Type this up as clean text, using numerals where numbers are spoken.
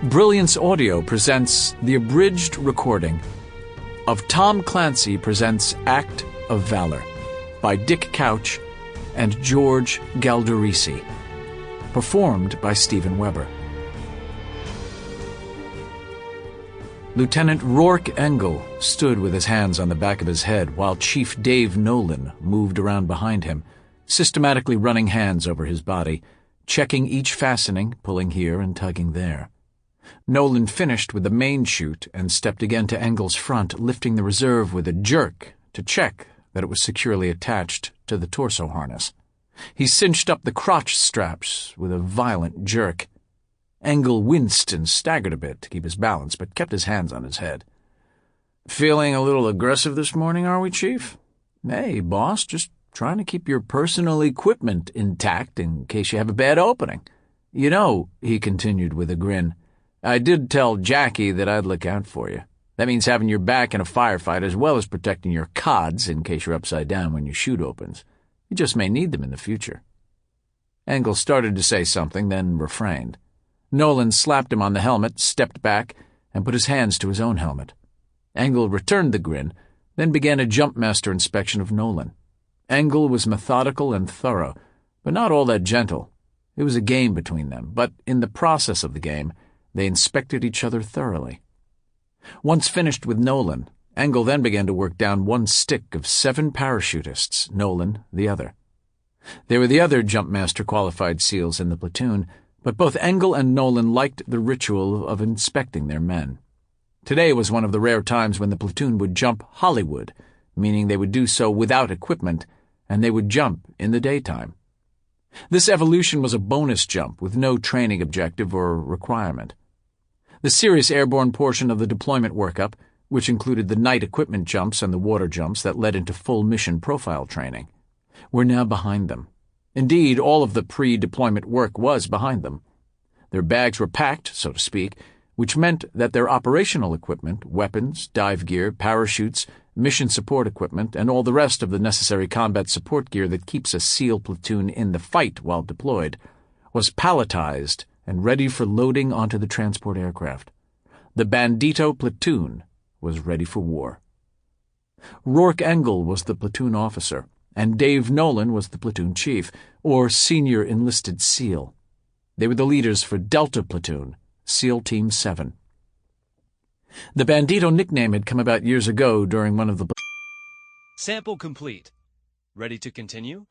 Brilliance Audio presents the abridged recording of Tom Clancy Presents Act of Valor by Dick Couch and George Galderisi, performed by Stephen Weber. Lieutenant Rourke Engel stood with his hands on the back of his head while Chief Dave Nolan moved around behind him, systematically running hands over his body, checking each fastening, pulling here and tugging there. Nolan finished with the main chute and stepped again to Engel's front, lifting the reserve with a jerk to check that it was securely attached to the torso harness. He cinched up the crotch straps with a violent jerk. Engel winced and staggered a bit to keep his balance, but kept his hands on his head. "Feeling a little aggressive this morning, are we, Chief?" "Hey, boss, just trying to keep your personal equipment intact in case you have a bad opening. You know," he continued with a grin, "I did tell Jackie that I'd look out for you. That means having your back in a firefight as well as protecting your cods in case you're upside down when your chute opens. You just may need them in the future." Engel started to say something, then refrained. Nolan slapped him on the helmet, stepped back, and put his hands to his own helmet. Engel returned the grin, then began a jumpmaster inspection of Nolan. Engel was methodical and thorough, but not all that gentle. It was a game between them, but in the process of the game, they inspected each other thoroughly. Once finished with Nolan, Engel then began to work down one stick of 7 parachutists, Nolan the other. They were the other Jumpmaster qualified SEALs in the platoon, but both Engel and Nolan liked the ritual of inspecting their men. Today was one of the rare times when the platoon would jump Hollywood, meaning they would do so without equipment, and they would jump in the daytime. This evolution was a bonus jump with no training objective or requirement. The serious airborne portion of the deployment workup, which included the night equipment jumps and the water jumps that led into full mission profile training, were now behind them. Indeed, all of the pre-deployment work was behind them. Their bags were packed, so to speak, which meant that their operational equipment, weapons, dive gear, parachutes, mission support equipment, and all the rest of the necessary combat support gear that keeps a SEAL platoon in the fight while deployed, was palletized and ready for loading onto the transport aircraft. The Bandito Platoon was ready for war. Rourke Engel was the platoon officer, and Dave Nolan was the platoon chief, or senior enlisted SEAL. They were the leaders for Delta Platoon, SEAL Team 7. The Bandito nickname had come about years ago during one of the... Sample complete. Ready to continue?